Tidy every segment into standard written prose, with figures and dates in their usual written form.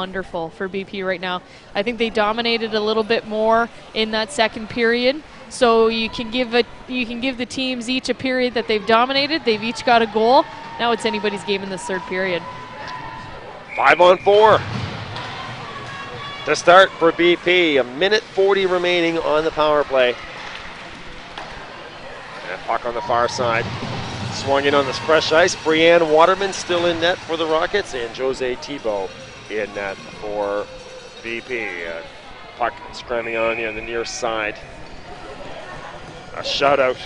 Wonderful for BP right now. I think they dominated a little bit more in that second period. So you can give the teams each a period that they've dominated. They've each got a goal. Now it's anybody's game in this third period. 5-on-4 to start for BP. 1:40 remaining on the power play. And puck on the far side. Swung in on this fresh ice. Brianne Waterman still in net for the Rockets, and Jose Thibault in net for BP. Puck scrambling on the near side. A shout out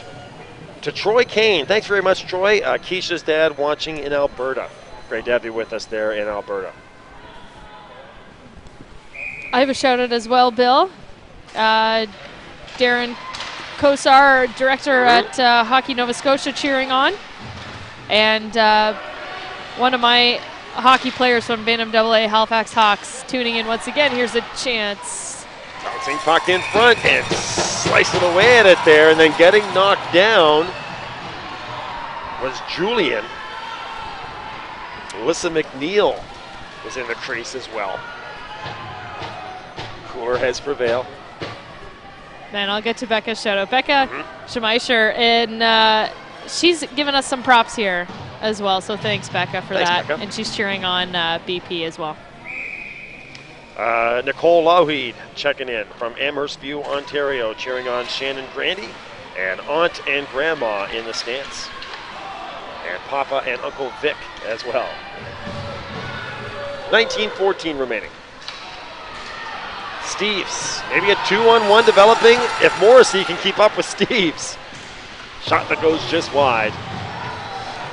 to Troy Kane. Thanks very much, Troy. Keisha's dad watching in Alberta. Great to have you with us there in Alberta. I have a shout out as well, Bill. Darren Kosar, director at Hockey Nova Scotia, cheering on. And one of my hockey players from Bantam AA Halifax Hawks tuning in once again. Here's a chance. Bouncing puck in front and slicing away at it there, and then getting knocked down was Julian. Alyssa McNeil was in the crease as well. Cooler heads prevail. Man, I'll get to Becca's shout out. Becca Schmeischer, and she's given us some props here as well, so thanks, Becca, for that. Becca. And she's cheering on BP as well. Nicole Lougheed checking in from Amherst View, Ontario, cheering on Shannon Grandy and Aunt and Grandma in the stands. And Papa and Uncle Vic as well. 19:14 remaining. Steves, maybe a 2-on-1 developing if Morrissey can keep up with Steves. Shot that goes just wide.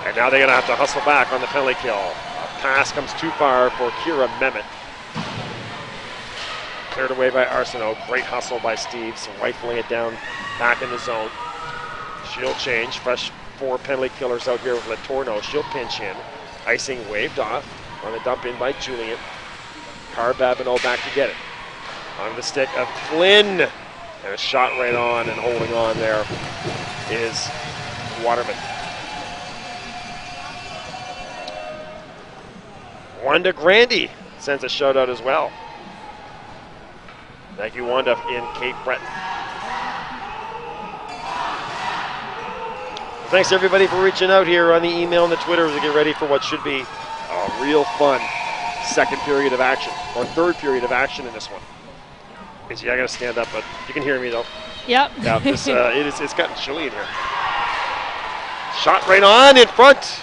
And now they're going to have to hustle back on the penalty kill. A pass comes too far for Kira Mehmet. Cleared away by Arsenault. Great hustle by Steves, rifling it down back in the zone. She'll change. Fresh 4 penalty killers out here with Latorno. She'll pinch in. Icing waved off on the dump in by Julian. Babineau back to get it. On the stick of Flynn. And a shot right on, and holding on there is Waterman. Wanda Grandy sends a shout out as well. Thank you, Wanda, in Cape Breton. Thanks everybody for reaching out here on the email and the Twitter as we get ready for what should be a real fun second period of action, or third period of action in this one. I gotta stand up, but you can hear me though. Yep. Yeah, it's gotten chilly in here. Shot right on in front.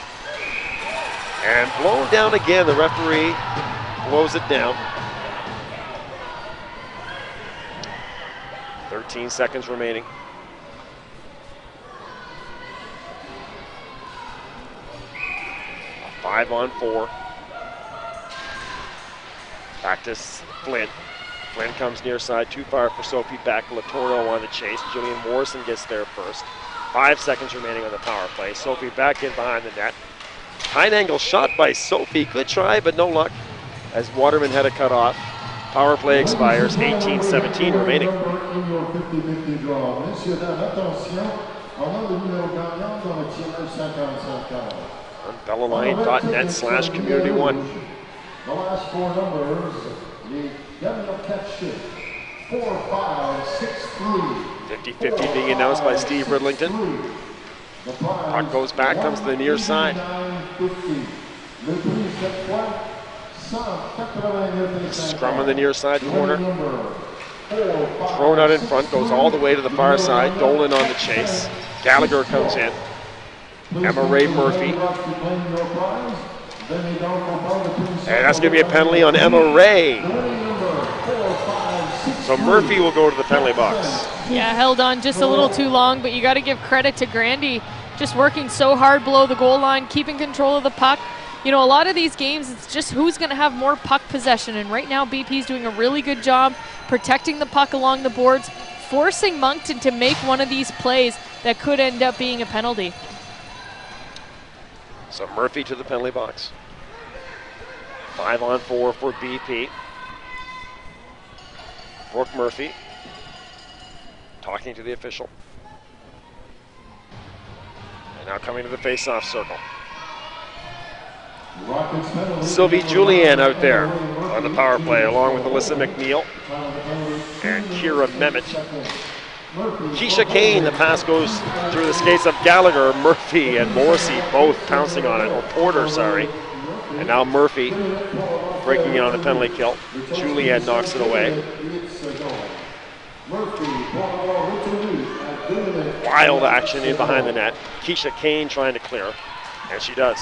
And blown down again. The referee blows it down. 13 seconds remaining. A 5-on-4. Back to Flynn. Flynn comes near side, too far for Sophie Beck. Latorno on the chase. Julian Morrison gets there first. 5 seconds remaining on the power play. Sophie Beck in behind the net. High angle shot by Sophie. Good try, but no luck as Waterman had it cut off. Power play expires. 18-17 remaining. On bellaline.net/community1. The last 4 numbers, the Daniel Ketchuk, 4563. 50-50 being announced by Steve Ridlington. Puck goes back, comes to the near side. Scrum on the near side corner. Thrown out in front, goes all the way to the far side. Dolan on the chase. Gallagher comes in. Emma Ray Murphy. And that's going to be a penalty on Emma Ray. So Murphy will go to the penalty box. Yeah, held on just a little too long, but you got to give credit to Grandy, just working so hard below the goal line, keeping control of the puck. You know, a lot of these games, it's just who's going to have more puck possession, and right now BP's doing a really good job protecting the puck along the boards, forcing Moncton to make one of these plays that could end up being a penalty. So Murphy to the penalty box. 5-on-4 for BP. Brooke Murphy talking to the official. And now coming to the face-off circle. Sylvie Julian out there on the power play, along with Alyssa McNeil and Kira Mehmet. Keisha Kane, the pass goes through the skates of Gallagher, Murphy, and Morrissey both pouncing on it, or Porter, sorry. And now Murphy breaking in on the penalty kill. Julian knocks it away. Wild action in behind the net. Keisha Kane trying to clear, and she does.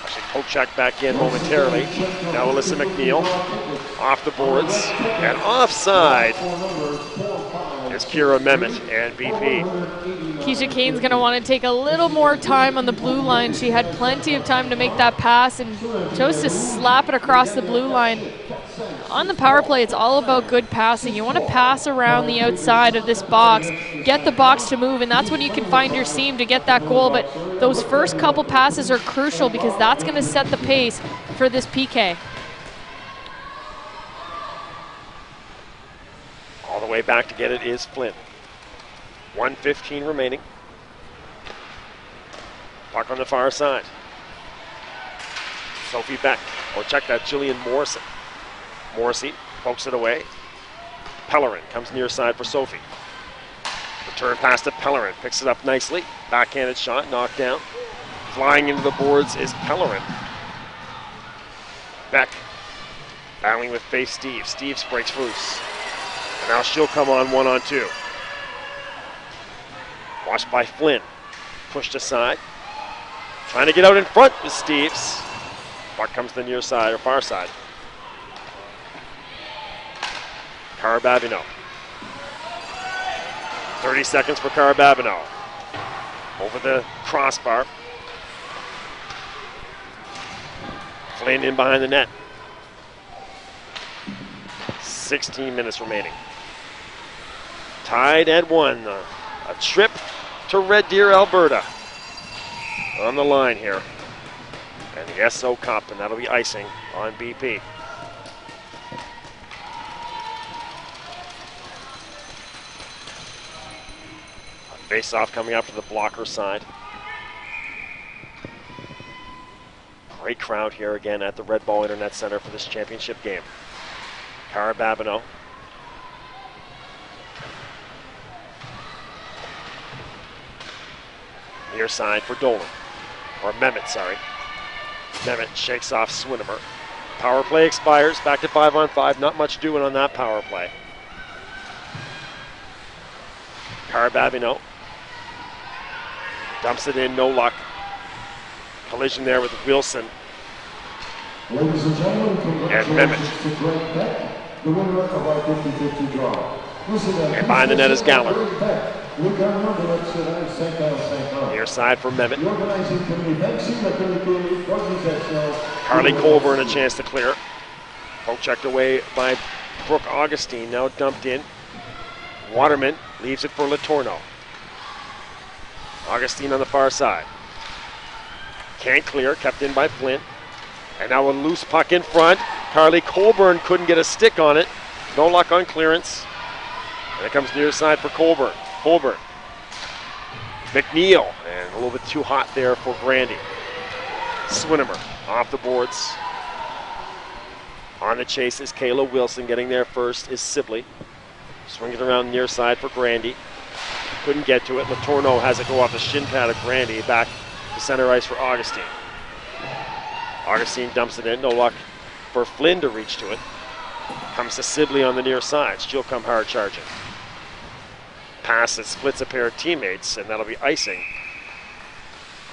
Actually, Kochak back in momentarily. Now Alyssa McNeil off the boards, and offside is Kira Mehmet and BP. Keisha Kane's going to want to take a little more time on the blue line. She had plenty of time to make that pass and chose to slap it across the blue line. On the power play, it's all about good passing. You want to pass around the outside of this box, get the box to move, and that's when you can find your seam to get that goal. But those first couple passes are crucial because that's going to set the pace for this PK. All the way back to get it is Flynn. 1:15 remaining. Puck on the far side. Sophie Beck, or check that, Jillian Morrison. Morrissey pokes it away. Pellerin comes near side for Sophie. Return pass to Pellerin, picks it up nicely. Backhanded shot, knocked down. Flying into the boards is Pellerin. Beck battling with Faith Steve. Steve breaks loose. And now she'll come on 1-on-2. Watched by Flynn. Pushed aside. Trying to get out in front with Steves. Puck comes to the near side or far side. Cara Babineau. 30 seconds for Cara Babineau. Over the crossbar. Flynn in behind the net. 16 minutes remaining. Tied at 1. A trip to Red Deer, Alberta. On the line here. And the SO Cup, and that'll be icing on BP. A face-off coming up to the blocker side. Great crowd here again at the Red Ball Internet Center for this championship game. Cara Babineau. Near side for Dolan. Or Mehmet, sorry. Mehmet shakes off Swinimer. Power play expires. Back to 5-on-5. Not much doing on that power play. Cara Babineau. Dumps it in, no luck. Collision there with Wilson. Ladies and gentlemen, congratulations to Greg Beck, the winner of our 50-50 draw. And behind the net is Gallagher. Near Near side for Mehmet. Carly Colburn a chance to clear. Poke checked away by Brooke Augustine, now dumped in. Waterman leaves it for Latorno. Augustine on the far side. Can't clear, kept in by Flint. And now a loose puck in front. Carly Colburn couldn't get a stick on it. No luck on clearance. And it comes near side for Colburn. McNeil, and a little bit too hot there for Grandy. Swinimer off the boards. On the chase is Kayla Wilson. Getting there first is Sibley. Swinging around near side for Grandy. Couldn't get to it. Latorno has it go off the shin pad of Grandy. Back to center ice for Augustine. Augustine dumps it in. No luck for Flynn to reach to it. Comes to Sibley on the near side. She'll come hard charging. Pass that splits a pair of teammates, and that'll be icing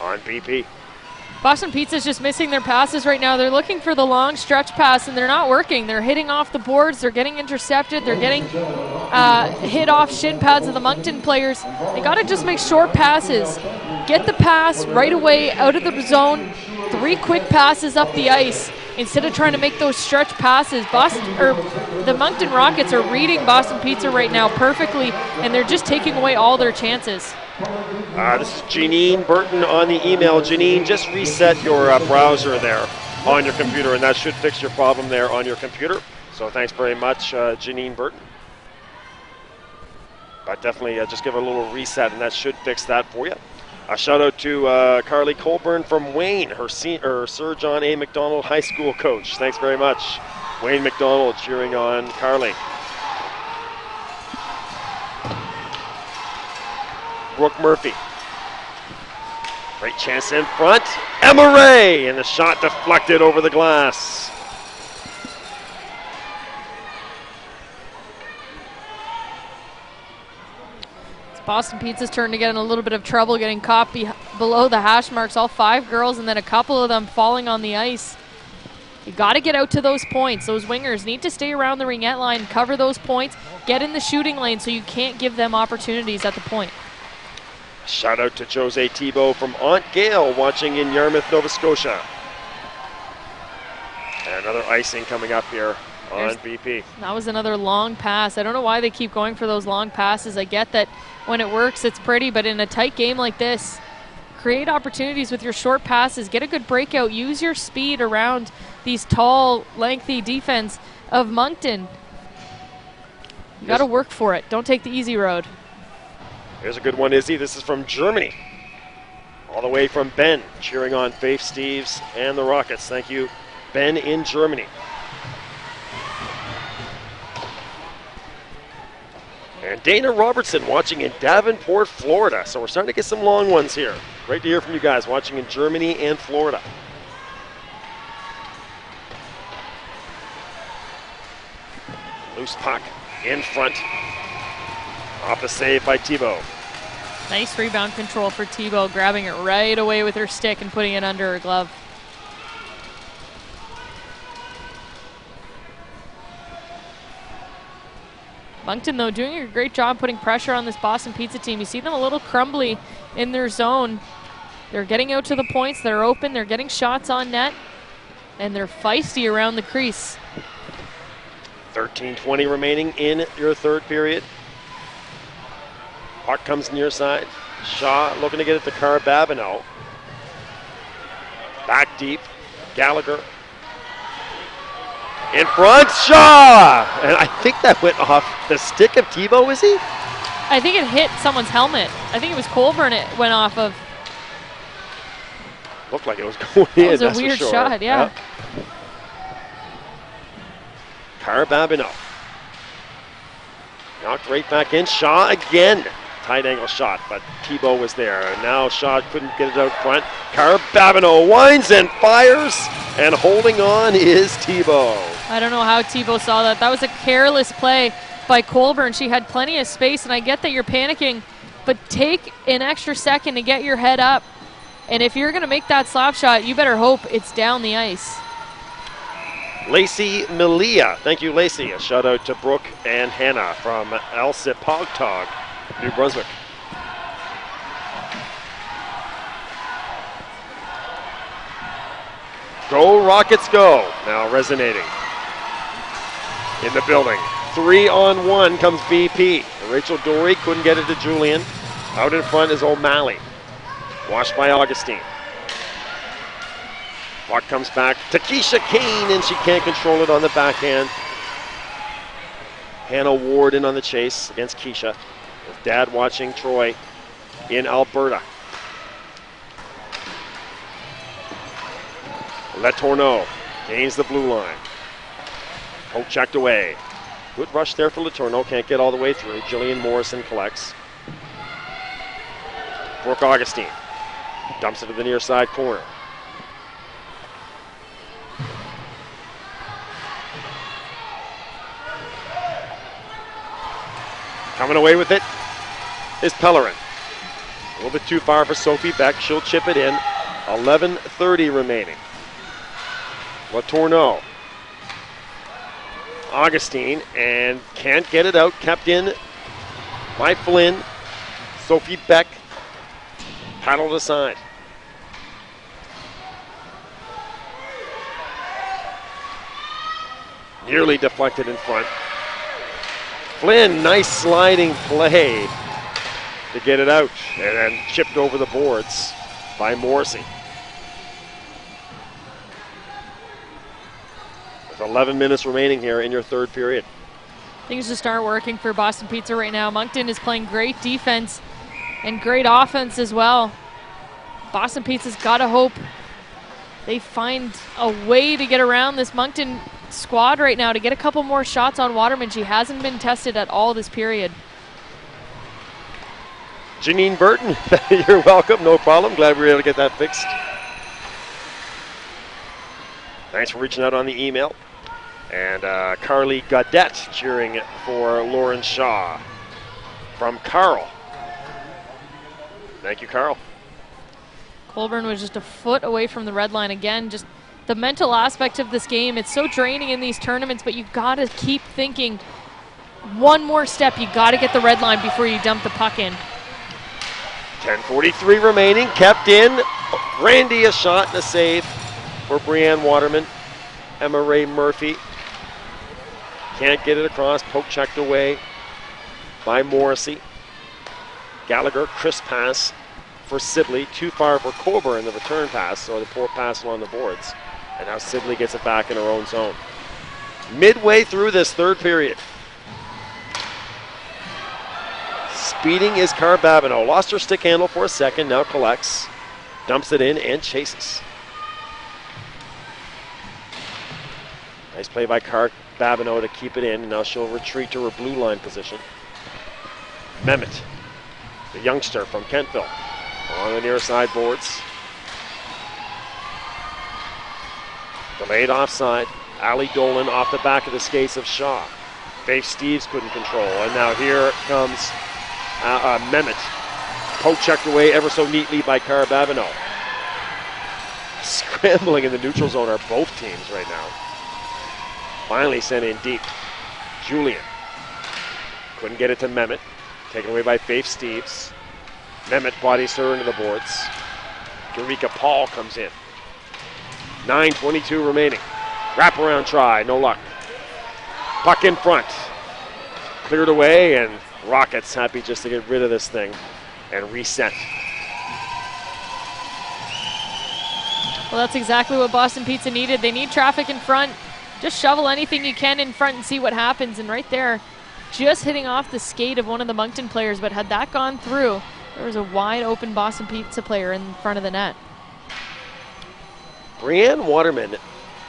on BP. Boston Pizza's just missing their passes right now. They're looking for the long stretch pass, and they're not working. They're hitting off the boards. They're getting intercepted. They're getting hit off shin pads of the Moncton players. They got to just make short passes. Get the pass right away out of the zone. 3 quick passes up the ice instead of trying to make those stretch passes. The Moncton Rockets are reading Boston Pizza right now perfectly, and they're just taking away all their chances. This is Janine Burton on the email. Janine, just reset your browser there on your computer, and that should fix your problem there on your computer. So thanks very much, Janine Burton. But definitely just give it a little reset, and that should fix that for you. A shout out to Carly Colburn from Wayne, her Sir John A. McDonald High School coach. Thanks very much. Wayne McDonald cheering on Carly. Brooke Murphy. Great chance in front. Emma Ray, and the shot deflected over the glass. It's Boston Pizza's turn to get in a little bit of trouble getting caught below the hash marks. All 5 girls and then a couple of them falling on the ice. You got to get out to those points. Those wingers need to stay around the ringette line, cover those points, get in the shooting lane so you can't give them opportunities at the point. Shout out to Jose Thibault from Aunt Gail watching in Yarmouth, Nova Scotia. And another icing coming up here on BP. That was another long pass. I don't know why they keep going for those long passes. I get that when it works, it's pretty, but in a tight game like this, create opportunities with your short passes. Get a good breakout. Use your speed around these tall, lengthy defense of Moncton. You got to work for it. Don't take the easy road. Here's a good one, Izzy. This is from Germany. All the way from Ben, cheering on Faith Steves and the Rockets. Thank you, Ben in Germany. And Dana Robertson watching in Davenport, Florida. So we're starting to get some long ones here. Great to hear from you guys watching in Germany and Florida. Loose puck in front. Off the save by Thibault. Nice rebound control for Thibault, grabbing it right away with her stick and putting it under her glove. Moncton, though, doing a great job putting pressure on this Boston Pizza team. You see them a little crumbly in their zone. They're getting out to the points. They're open. They're getting shots on net. And they're feisty around the crease. 13:20 remaining in your third period. Puck comes near side. Shaw looking to get it to Carbabino. Back deep. Gallagher. In front, Shaw! And I think that went off the stick of Thibault, is he? I think it hit someone's helmet. I think it was Colburn it went off of. Looked like it was going in, That was that's a weird for sure. shot, yeah. Yep. Carbabino. Knocked right back in. Shaw again. Tight angle shot, but Thibault was there. And now Shaw couldn't get it out front. Carbabino winds and fires, and holding on is Thibault. I don't know how Thibault saw that. That was a careless play by Colburn. She had plenty of space, and I get that you're panicking, but take an extra second to get your head up. And if you're going to make that slap shot, you better hope it's down the ice. Lacey Malia. Thank you, Lacey. A shout out to Brooke and Hannah from Elsipogtog, New Brunswick. Go Rockets go. Now resonating in the building. 3-on-1 comes BP. Rachel Dory couldn't get it to Julian. Out in front is O'Malley. Washed by Augustine. Puck comes back to Keisha Kane, and she can't control it on the backhand. Hannah Ward in on the chase against Keisha, with Dad watching Troy in Alberta. Letourneau gains the blue line. Poke checked away. Good rush there for Letourneau, can't get all the way through. Jillian Morrison collects. Brooke Augustine dumps it to the near side corner. Coming away with it is Pellerin. A little bit too far for Sophie Beck. She'll chip it in. 11:30 remaining. Letourneau. Augustine, and can't get it out. Kept in by Flynn. Sophie Beck paddled aside. Nearly deflected in front. Flynn, nice sliding play to get it out, and then chipped over the boards by Morrissey. With 11 minutes remaining here in your third period. Things just aren't working for Boston Pizza right now. Moncton is playing great defense and great offense as well. Boston Pizza's got to hope they find a way to get around this Moncton squad right now to get a couple more shots on Waterman. She hasn't been tested at all this period. Janine Burton, you're welcome, no problem. Glad we were able to get that fixed. Thanks for reaching out on the email. And Carly Gaudette cheering for Lauren Shaw from Carl. Thank you, Carl. Colburn was just a foot away from the red line again. Just the mental aspect of this game. It's so draining in these tournaments, but you've got to keep thinking one more step. You got to get the red line before you dump the puck in. 10:43 remaining, kept in. Randy a shot and a save for Brianne Waterman. Emma Ray Murphy can't get it across, poke checked away by Morrissey. Gallagher, crisp pass for Sibley, too far for Colburn in the return pass, or the poor pass along the boards. And now Sibley gets it back in her own zone. Midway through this third period. Speeding is Carbabino. Lost her stick handle for a second, now collects, dumps it in, and chases. Nice play by Carbabino to keep it in, and now she'll retreat to her blue line position. Mehmet, the youngster from Kentville, on the near side boards. Delayed offside. Ali Dolan off the back of the skates of Shaw. Faith Steves couldn't control, and now here comes Mehmet. Poke checked away ever so neatly by Carbabino. Scrambling in the neutral zone are both teams right now. Finally sent in deep. Julian. Couldn't get it to Mehmet. Taken away by Faith Steves. Mehmet bodies her into the boards. Eureka Paul comes in. 9:22 remaining. Wraparound try, no luck. Puck in front. Cleared away, and Rockets happy just to get rid of this thing and reset. Well, that's exactly what Boston Pizza needed. They need traffic in front. Just shovel anything you can in front and see what happens. And right there, just hitting off the skate of one of the Moncton players, but had that gone through, there was a wide open Boston Pizza player in front of the net. Brianne Waterman,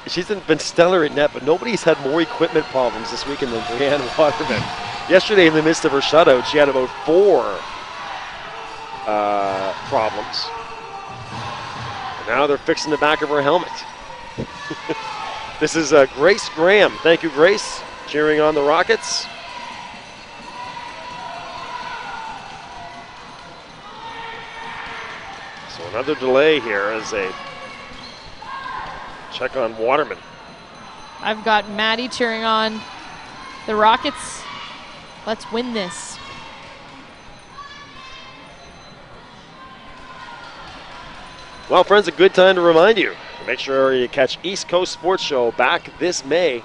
she's been stellar at net, but nobody's had more equipment problems this weekend than Brianne Waterman. Yesterday, in the midst of her shutout, she had about 4 problems. And now they're fixing the back of her helmet. This is Grace Graham. Thank you, Grace, cheering on the Rockets. So another delay here as they check on Waterman. I've got Maddie cheering on the Rockets. Let's win this. Well, friends, a good time to remind you. Make sure you catch East Coast Sports Show back this May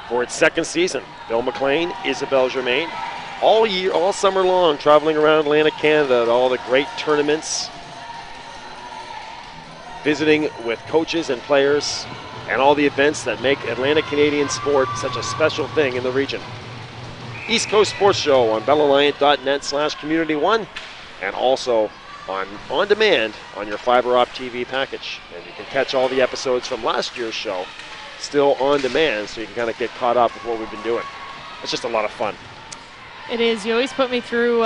for its 2nd season. Bill McLean, Isabelle Germain, all year, all summer long, traveling around Atlantic Canada at all the great tournaments, visiting with coaches and players, and all the events that make Atlantic Canadian sport such a special thing in the region. East Coast Sports Show on BellAlliant.net/community1, and also on demand on your fiber op TV package. And you can catch all the episodes from last year's show still on demand, so you can kind of get caught up with what we've been doing. It's just a lot of fun. It is. You always put me through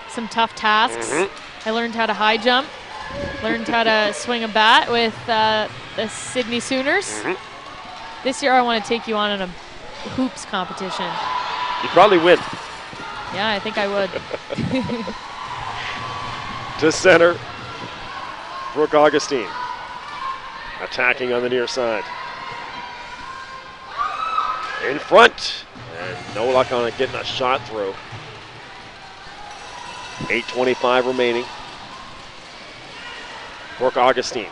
some tough tasks. I learned how to high jump, learned how to swing a bat with the Sydney Sooners. This year I want to take you on in a hoops competition. You'd probably win. Yeah, I think I would. To center, Brooke Augustine attacking on the near side. In front, and no luck on it getting a shot through. 8:25 remaining. Brooke Augustine.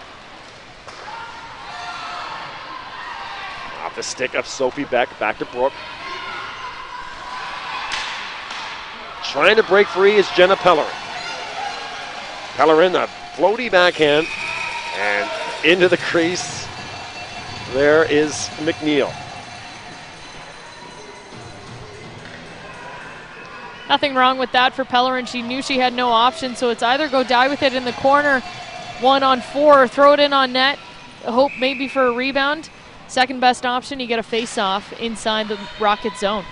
Off the stick of Sophie Beck, back to Brooke. Trying to break free is Jenna Pellerin. Pellerin, a floaty backhand, and into the crease. There is McNeil. Nothing wrong with that for Pellerin. She knew she had no option, so it's either go die with it in the corner 1-on-4, throw it in on net, hope maybe for a rebound. Second best option, you get a face-off inside the Rocket zone.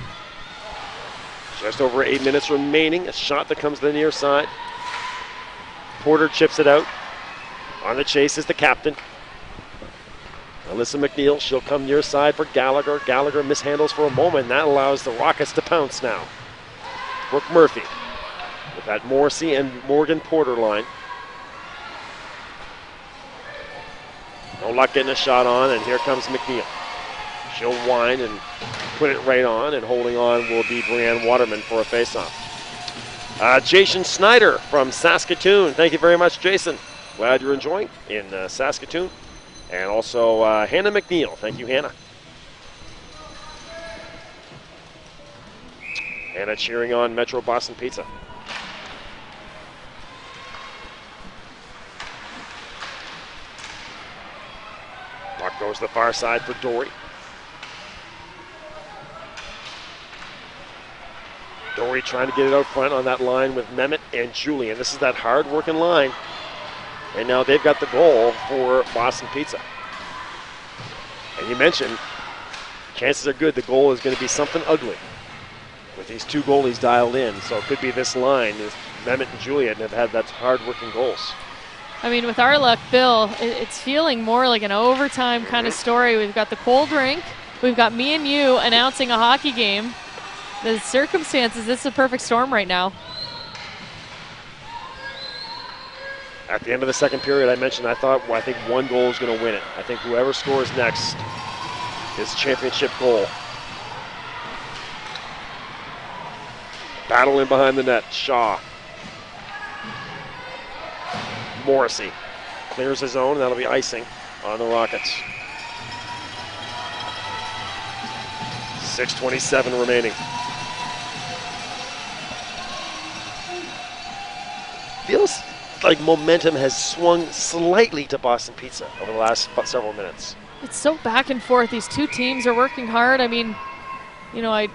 Just over 8 minutes remaining. A shot that comes to the near side. Porter chips it out. On the chase is the captain. Alyssa McNeil, she'll come near side for Gallagher. Gallagher mishandles for a moment. That allows the Rockets to pounce now. Brooke Murphy with that Morrissey and Morgan Porter line. No luck getting a shot on, and here comes McNeil. She'll wind and put it right on, and holding on will be Brianne Waterman for a faceoff. Jason Snyder from Saskatoon. Thank you very much, Jason. Glad you're enjoying in Saskatoon. And also Hannah McNeil. Thank you, Hannah. Hannah cheering on Metro Boston Pizza. Puck goes to the far side for Dory. Dory trying to get it out front on that line with Mehmet and Julian. This is that hard-working line. And now they've got the goal for Boston Pizza. And you mentioned, chances are good the goal is going to be something ugly with these two goalies dialed in. So it could be this line. Mehmet and Julian have had that hard-working goals. I mean, with our luck, Bill, it's feeling more like an overtime kind of story. We've got the cold rink. We've got me and you announcing a hockey game. The circumstances, this is a perfect storm right now. At the end of the second period, I mentioned I think one goal is going to win it. I think whoever scores next is championship goal. Battle in behind the net, Shaw. Morrissey clears his own, and that'll be icing on the Rockets. 6:27 remaining. Feels like momentum has swung slightly to Boston Pizza over the last several minutes. It's so back and forth. These two teams are working hard. I mean, you know, I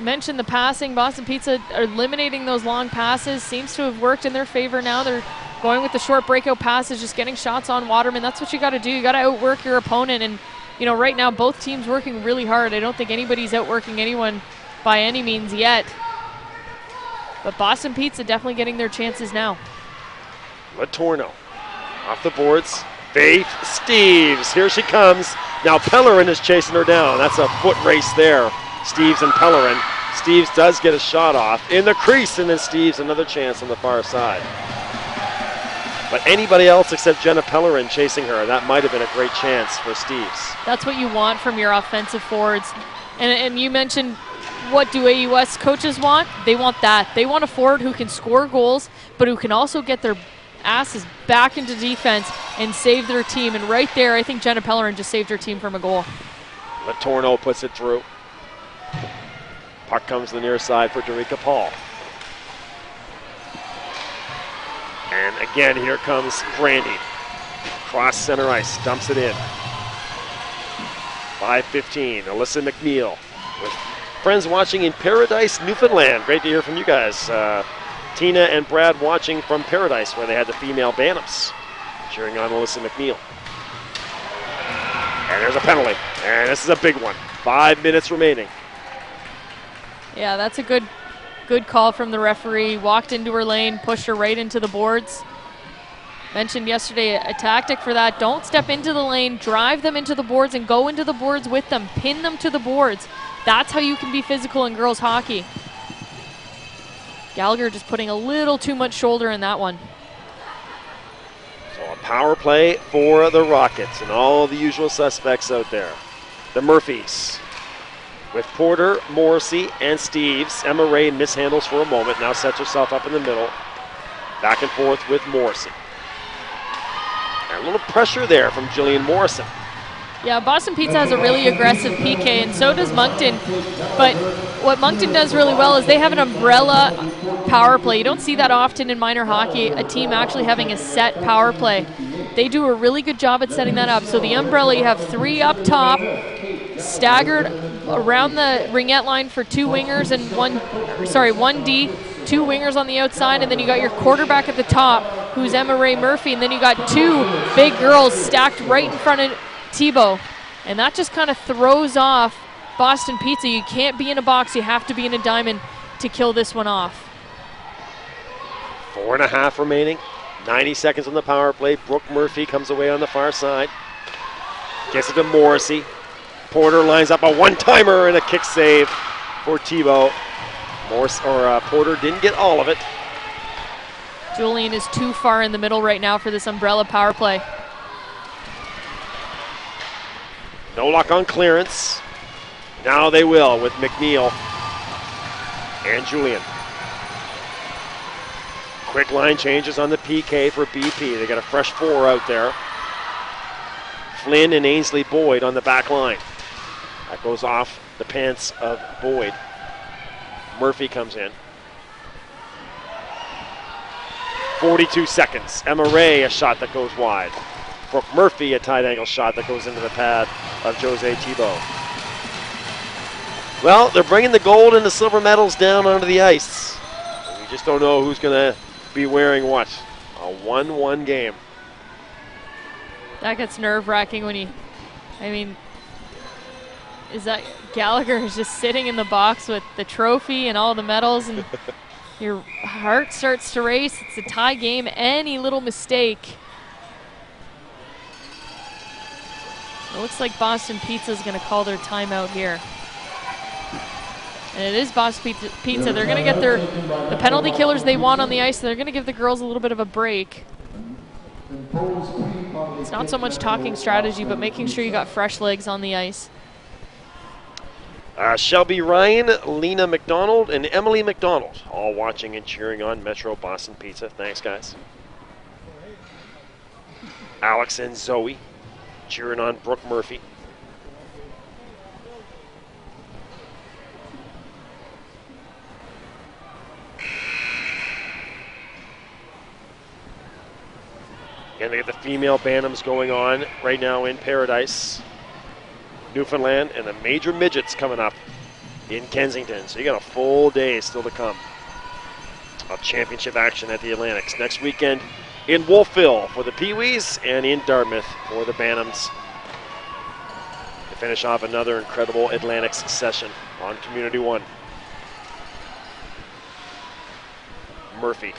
mentioned the passing. Boston Pizza are eliminating those long passes. Seems to have worked in their favor now. They're going with the short breakout passes, just getting shots on Waterman. That's what you got to do. You got to outwork your opponent. And, you know, right now both teams working really hard. I don't think anybody's outworking anyone by any means yet. But Boston Pizza definitely getting their chances now. Latorno off the boards. Faith Steeves. Here she comes. Now Pellerin is chasing her down. That's a foot race there. Steeves and Pellerin. Steeves does get a shot off in the crease, and then Steeves another chance on the far side. But anybody else except Jenna Pellerin chasing her, that might have been a great chance for Steeves. That's what you want from your offensive forwards. And you mentioned, what do AUS coaches want? They want that. They want a forward who can score goals, but who can also get their asses back into defense and save their team. And right there, I think Jenna Pellerin just saved her team from a goal. Latorno puts it through. Puck comes to the near side for Derica Paul. And again, here comes Brandy. Cross center ice, dumps it in. 5:15, Alyssa McNeil with friends watching in Paradise, Newfoundland. Great to hear from you guys. Tina and Brad watching from Paradise, where they had the female Bantams, cheering on Alyssa McNeil. And there's a penalty, and this is a big one. 5 minutes remaining. Yeah, that's a good call from the referee. Walked into her lane, pushed her right into the boards. Mentioned yesterday a tactic for that. Don't step into the lane, drive them into the boards and go into the boards with them. Pin them to the boards. That's how you can be physical in girls hockey. Gallagher just putting a little too much shoulder in that one. So a power play for the Rockets and all the usual suspects out there. The Murphys with Porter, Morrissey, and Steeves. Emma Ray mishandles for a moment, now sets herself up in the middle. Back and forth with Morrissey. And a little pressure there from Jillian Morrison. Yeah, Boston Pizza has a really aggressive PK, and so does Moncton. But what Moncton does really well is they have an umbrella power play. You don't see that often in minor hockey, a team actually having a set power play. They do a really good job at setting that up. So the umbrella, you have three up top, staggered around the ringette line for two wingers and one D, 2 wingers on the outside, and then you got your quarterback at the top, who's Emma Ray Murphy, and then you got 2 big girls stacked right in front of Tebow. And that just kind of throws off Boston Pizza. You can't be in a box, you have to be in a diamond to kill this one off. 4.5 remaining. 90 seconds on the power play. Brooke Murphy comes away on the far side. Gets it to Morrissey. Porter lines up a one-timer and a kick save for Tebow. Porter didn't get all of it. Julian is too far in the middle right now for this umbrella power play. No luck on clearance. Now they will with McNeil and Julian. Quick line changes on the PK for BP. They got a fresh 4 out there. Flynn and Ainsley Boyd on the back line. That goes off the pants of Boyd. Murphy comes in. 42 seconds. Emma Ray, a shot that goes wide. Brooke Murphy, a tight angle shot that goes into the pad of Jose Tebow. Well, they're bringing the gold and the silver medals down onto the ice. We just don't know who's going to be wearing what. A 1-1 game. That gets nerve-wracking when is that Gallagher is just sitting in the box with the trophy and all the medals, and your heart starts to race. It's a tie game. Any little mistake. It looks like Boston Pizza is going to call their timeout here. And it is Boston Pizza. They're going to get the penalty killers they want on the ice. They're going to give the girls a little bit of a break. It's not so much talking strategy, but making sure you got fresh legs on the ice. Shelby Ryan, Lena McDonald, and Emily McDonald all watching and cheering on Metro Boston Pizza. Thanks, guys. Alex and Zoe cheering on Brooke Murphy. And they get the female Bantams going on right now in Paradise, Newfoundland, and the major midgets coming up in Kensington. So you got a full day still to come of championship action at the Atlantics. Next weekend in Wolfville for the Pee-wees and in Dartmouth for the Bantams to finish off another incredible Atlantics session on Community One. Murphy.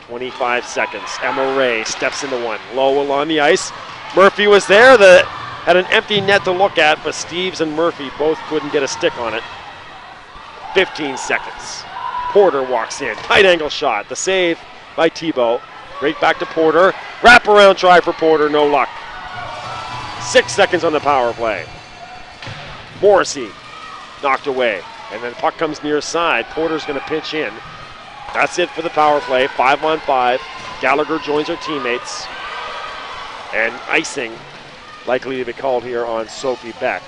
25 seconds. Emma Ray steps into one. Low along the ice. Murphy was there. Had an empty net to look at, but Steves and Murphy both couldn't get a stick on it. 15 seconds. Porter walks in. Tight angle shot. The save by Tebow. Right back to Porter. Wraparound try for Porter. No luck. 6 seconds on the power play. Morrissey knocked away. And then puck comes near side. Porter's going to pitch in. That's it for the power play, 5-on-5. Gallagher joins her teammates. And icing likely to be called here on Sophie Beck.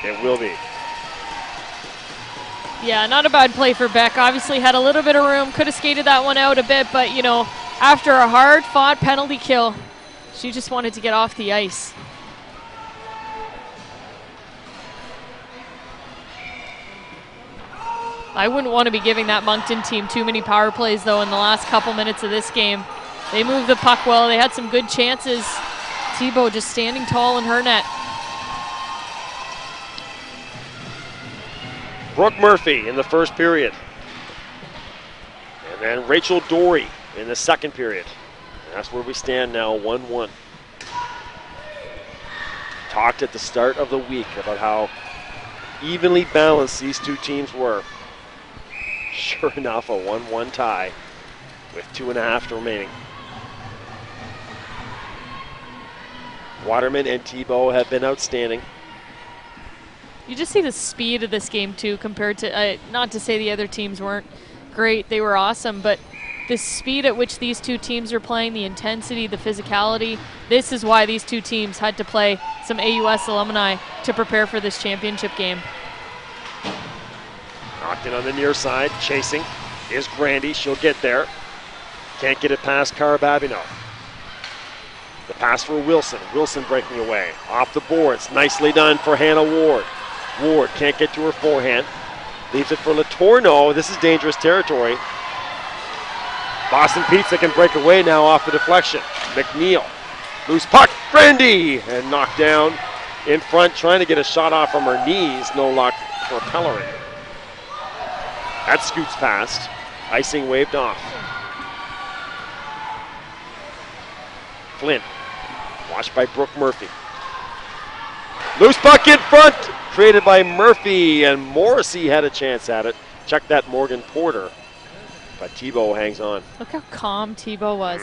It will be. Yeah, not a bad play for Beck. Obviously had a little bit of room, could have skated that one out a bit, but after a hard-fought penalty kill, she just wanted to get off the ice. I wouldn't want to be giving that Moncton team too many power plays, though, in the last couple minutes of this game. They moved the puck well. They had some good chances. Tebow just standing tall in her net. Brooke Murphy in the first period. And then Rachel Dory in the second period. And that's where we stand now, 1-1. Talked at the start of the week about how evenly balanced these two teams were. Sure enough, a 1-1 tie with 2.5 remaining. Waterman and Tebow have been outstanding. You just see the speed of this game, too, compared to, not to say the other teams weren't great, they were awesome, but the speed at which these two teams are playing, the intensity, the physicality, this is why these two teams had to play some AUS alumni to prepare for this championship game. Knocked in on the near side, chasing is Grandy. She'll get there. Can't get it past Karababino. The pass for Wilson. Wilson breaking away. Off the boards. Nicely done for Hannah Ward. Ward can't get to her forehand. Leaves it for Letourneau. This is dangerous territory. Boston Pizza can break away now off the deflection. McNeil, loose puck, Grandy, and knocked down in front, trying to get a shot off from her knees. No luck for Pellerin. That scoots past. Icing waved off. Flynn, watched by Brooke Murphy. Loose puck in front, created by Murphy, and Morrissey had a chance at it. Check that, Morgan Porter. But Thibault hangs on. Look how calm Thibault was.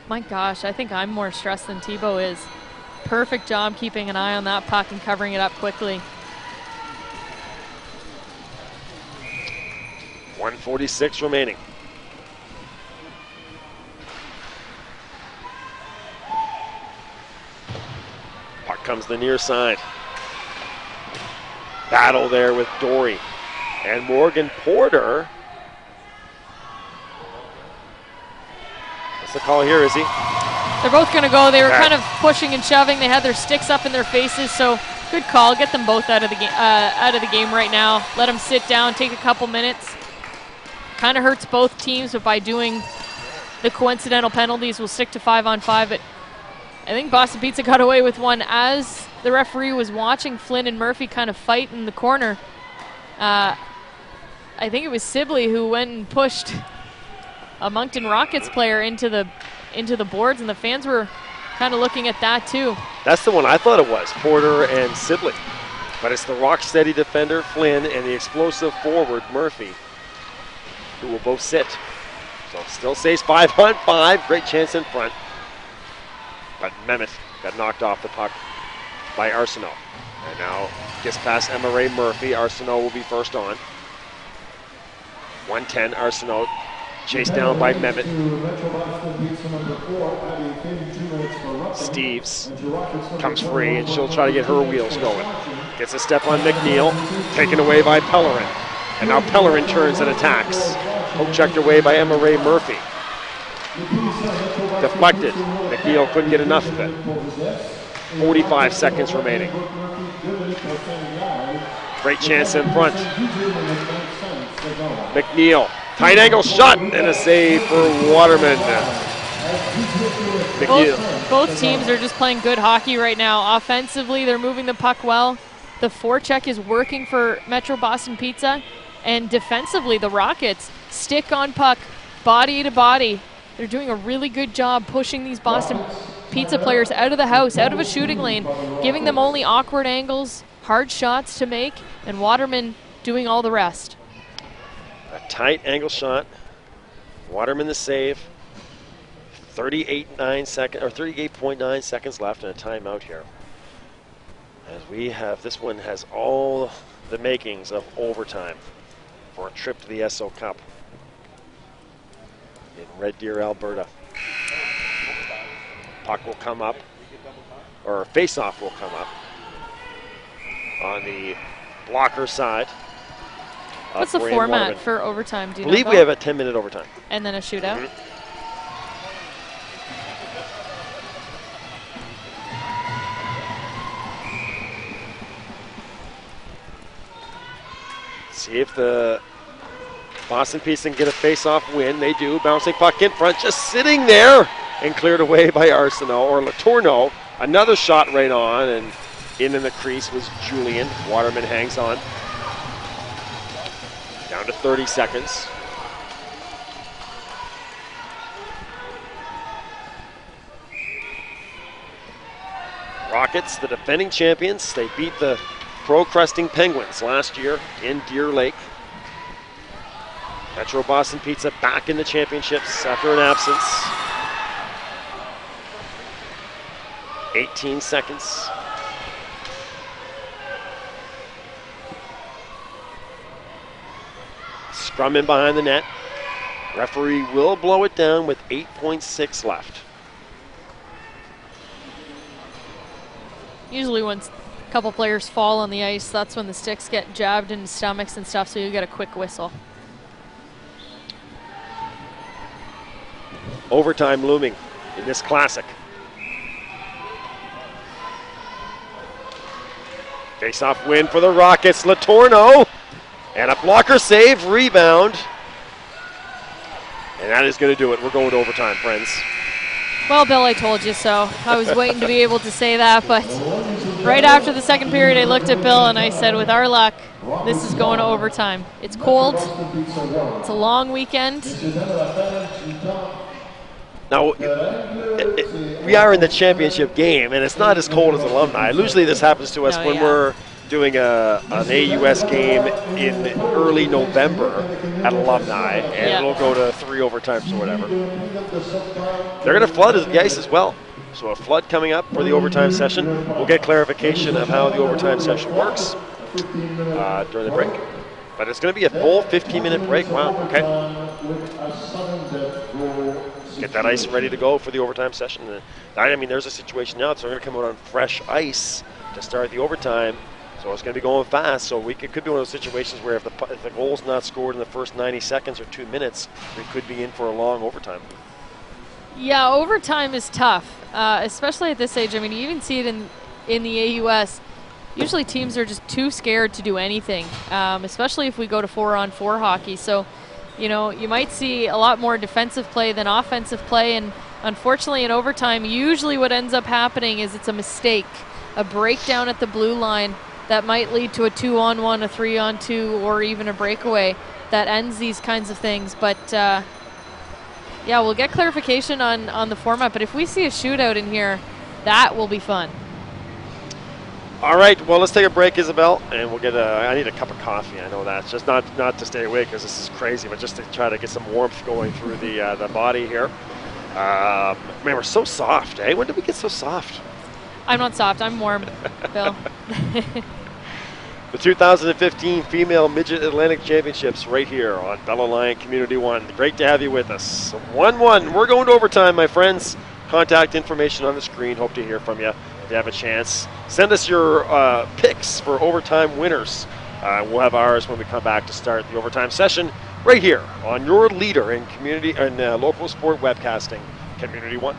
My gosh, I think I'm more stressed than Thibault is. Perfect job keeping an eye on that puck and covering it up quickly. 1:46 remaining. Puck comes the near side. Battle there with Dory. And Morgan Porter. What's the call here, Izzy? They're both going to go. They were kind of pushing and shoving. They had their sticks up in their faces, so good call. Get them both out of the game right now. Let them sit down, take a couple minutes. Kind of hurts both teams, but by doing the coincidental penalties, we'll stick to 5-on-5. But I think Boston Pizza got away with one as the referee was watching Flynn and Murphy kind of fight in the corner. I think it was Sibley who went and pushed a Moncton Rockets player into the boards, and the fans were kind of looking at that too. That's the one I thought it was, Porter and Sibley. But it's the rock-steady defender, Flynn, and the explosive forward, Murphy, who will both sit. So still stays 5-on-5, great chance in front. But Mehmet got knocked off the puck by Arsenault. And now gets past Emma Ray Murphy. Arsenault will be first on. 1:10, Arsenault chased down by Mehmet. Steves comes free, and she'll try to get her wheels going. Gets a step on McNeil, taken away by Pellerin. And now Pellerin turns and attacks. Poke checked away by Emma Ray Murphy. Deflected. McNeil couldn't get enough of it. 45 seconds remaining. Great chance in front. McNeil, tight angle shot, and a save for Waterman. Both teams are just playing good hockey right now. Offensively, they're moving the puck well. The forecheck is working for Metro Boston Pizza. And defensively, the Rockets stick on puck, body to body. They're doing a really good job pushing these Boston Pizza players out of the house, out of a shooting lane, giving them only awkward angles, hard shots to make, and Waterman doing all the rest. A tight angle shot. Waterman the save. 38.9 seconds left and a timeout here. As we have, this one has all the makings of overtime for a trip to the Esso Cup in Red Deer, Alberta. Puck will come up, or face-off will come up on the blocker side. What's the format for overtime? Do you I believe we have a 10-minute overtime. And then a shootout? See if the Boston Pizza can get a face-off win. They do. Bouncing puck in front, just sitting there and cleared away by Arsenault or Letourneau. Another shot right on, and in the crease was Julian. Waterman hangs on. Down to 30 seconds. Rockets, the defending champions, they beat the Crow-Cresting Penguins last year in Deer Lake. Metro Boston Pizza back in the championships after an absence. 18 seconds. Scrum in behind the net. Referee will blow it down with 8.6 left. Usually when a couple players fall on the ice, that's when the sticks get jabbed into stomachs and stuff, so you get a quick whistle. Overtime looming in this classic. Face-off win for the Rockets. Letourneau, and a blocker save, rebound. And that is going to do it. We're going to overtime, friends. Well, Bill, I told you so. I was waiting to be able to say that, but right after the second period, I looked at Bill and I said, with our luck, this is going to overtime. It's cold. It's a long weekend. Now, we are in the championship game, and it's not as cold as Alumni. Usually this happens to us when we're doing an AUS game in early November at Alumni, and it'll go to 3 overtimes or whatever. They're going to flood the ice as well. So a flood coming up for the overtime session. We'll get clarification of how the overtime session works during the break. But it's going to be a full 15-minute break. Wow, okay. Get that ice ready to go for the overtime session. I mean, there's a situation now, so they're going to come out on fresh ice to start the overtime. So it's going to be going fast. So it could be one of those situations where if the goal's not scored in the first 90 seconds or 2 minutes, we could be in for a long overtime. Yeah, overtime is tough, especially at this age. I mean, you even see it in the AUS. Usually teams are just too scared to do anything, especially if we go to 4-on-4 hockey. So, you know, you might see a lot more defensive play than offensive play. And unfortunately in overtime, usually what ends up happening is it's a mistake, a breakdown at the blue line that might lead to a 2-on-1, a 3-on-2, or even a breakaway that ends these kinds of things. But yeah, we'll get clarification on the format. But if we see a shootout in here, that will be fun. All right, well, let's take a break, Isabel, and we'll get I need a cup of coffee. I know that. Just not to stay awake because this is crazy, but just to try to get some warmth going through the body here. Man, we're so soft, eh? When did we get so soft? I'm not soft. I'm warm, Bill. The 2015 Female Midget Atlantic Championships right here on Bell Alliant Community One. Great to have you with us. 1-1. We're going to overtime, my friends. Contact information on the screen. Hope to hear from you if you have a chance. Send us your picks for overtime winners. We'll have ours when we come back to start the overtime session right here on your leader in community and local sport webcasting, Community One.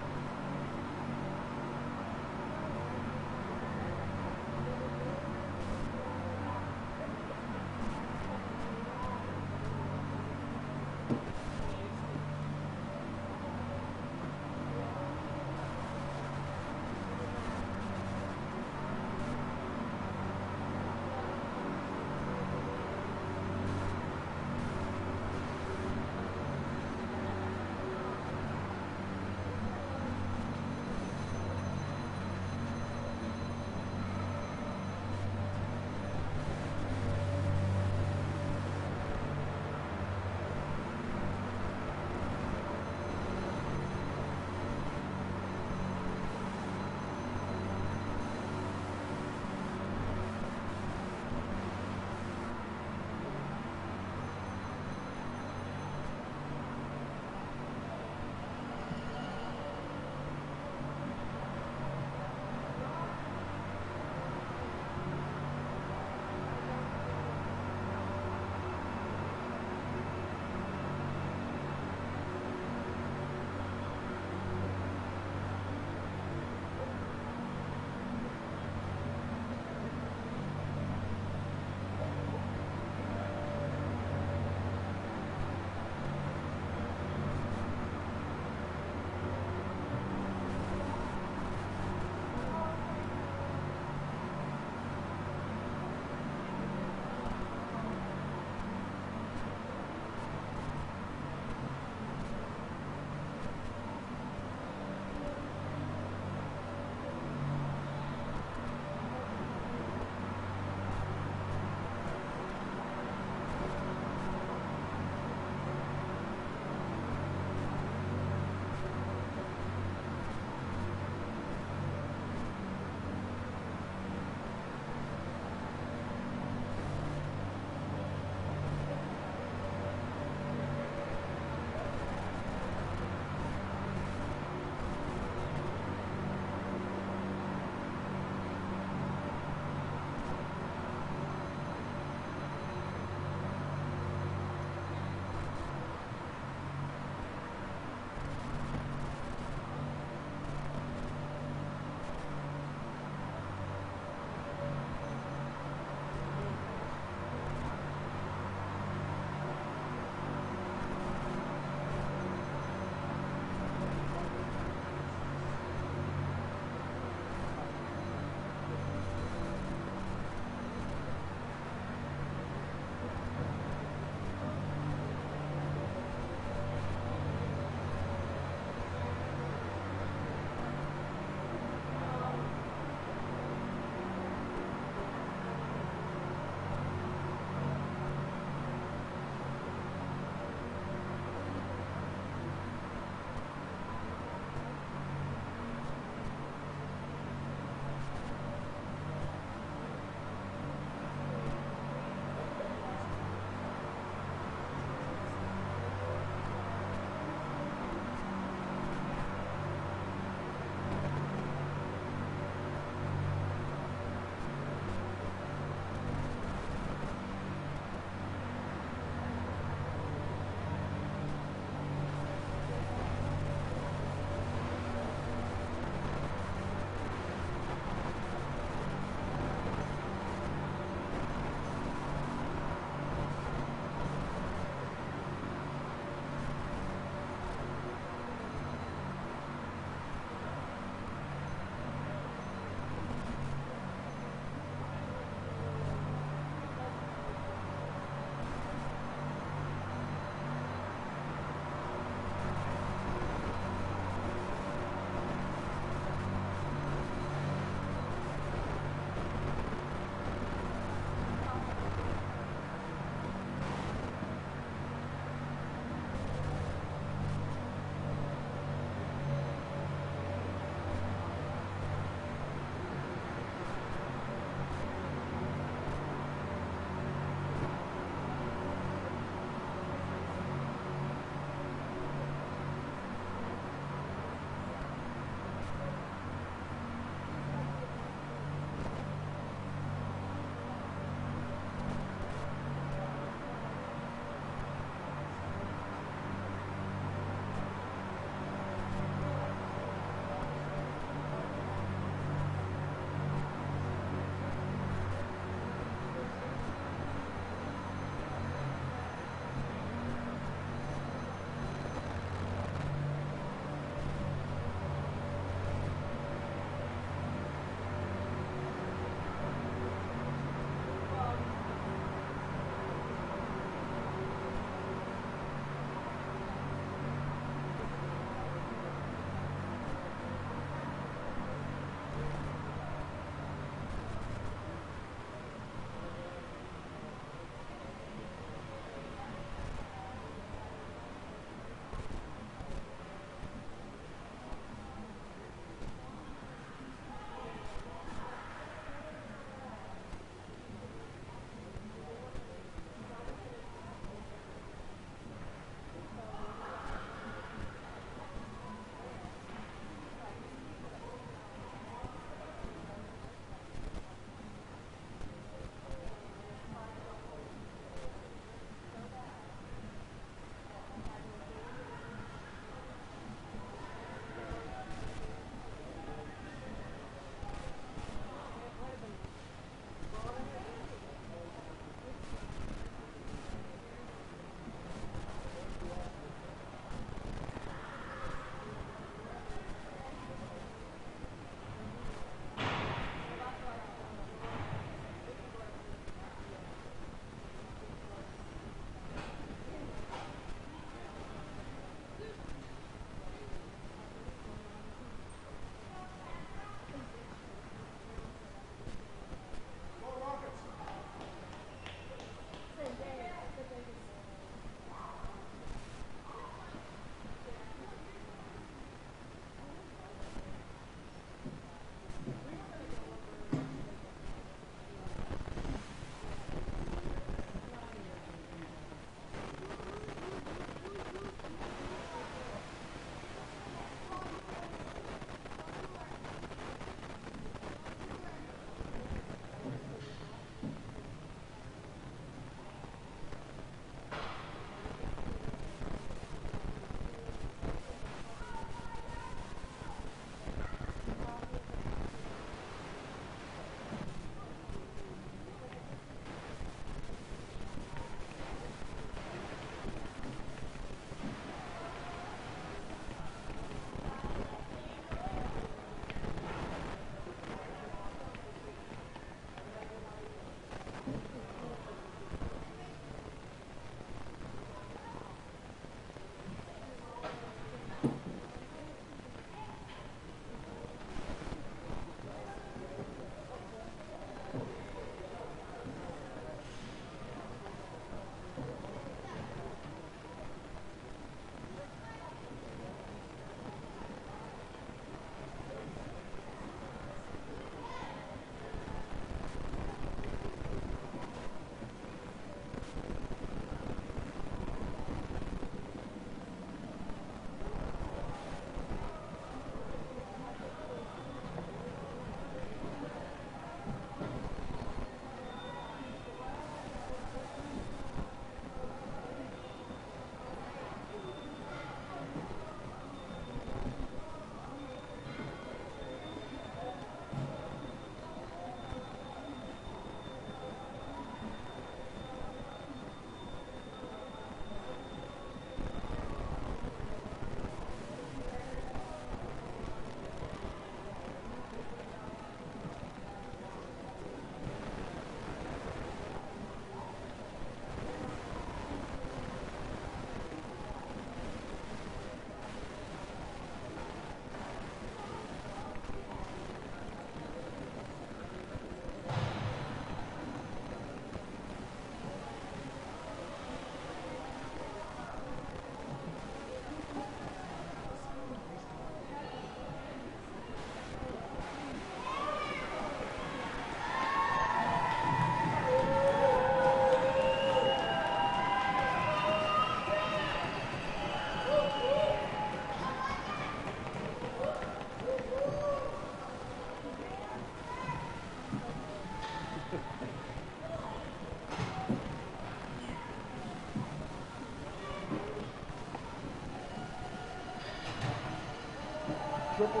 triple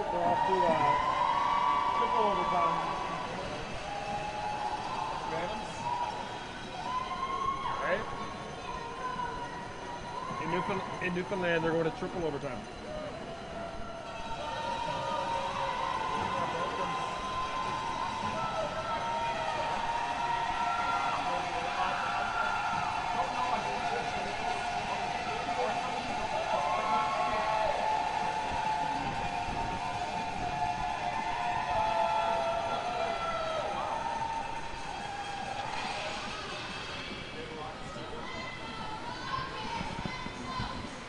overtime. Right? In Newfoundland, they're going to triple overtime.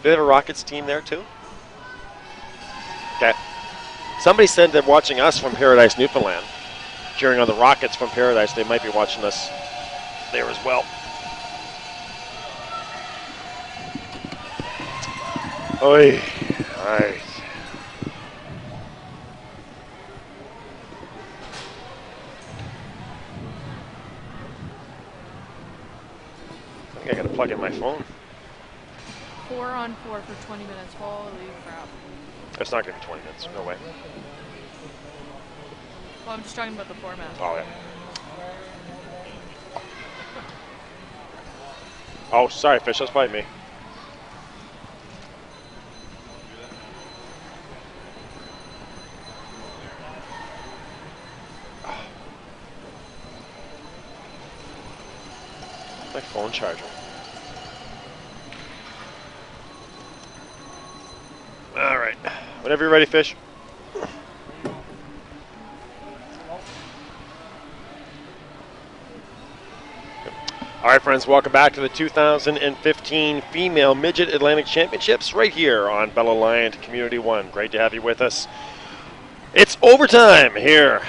Do they have a Rockets team there too? Okay. Somebody said they're watching us from Paradise, Newfoundland. Cheering on the Rockets from Paradise. They might be watching us there as well. Oi. All right. I think I gotta plug in my phone. 4 on 4 for 20 minutes. Holy crap. It's not gonna be 20 minutes. No way. Well, I'm just talking about the format. Oh, yeah. Oh, sorry, Fish. That's probably me. My phone charger. All right. Whenever you're ready, Fish. All right, friends, welcome back to the 2015 Female Midget Atlantic Championships right here on Bell Alliant Community One. Great to have you with us. It's overtime here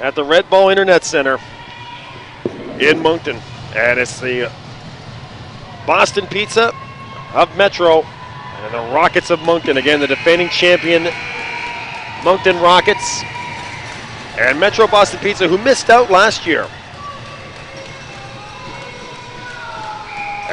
at the Red Ball Internet Center in Moncton, and it's the Boston Pizza of Metro and the Rockets of Moncton. Again, the defending champion Moncton Rockets and Metro Boston Pizza, who missed out last year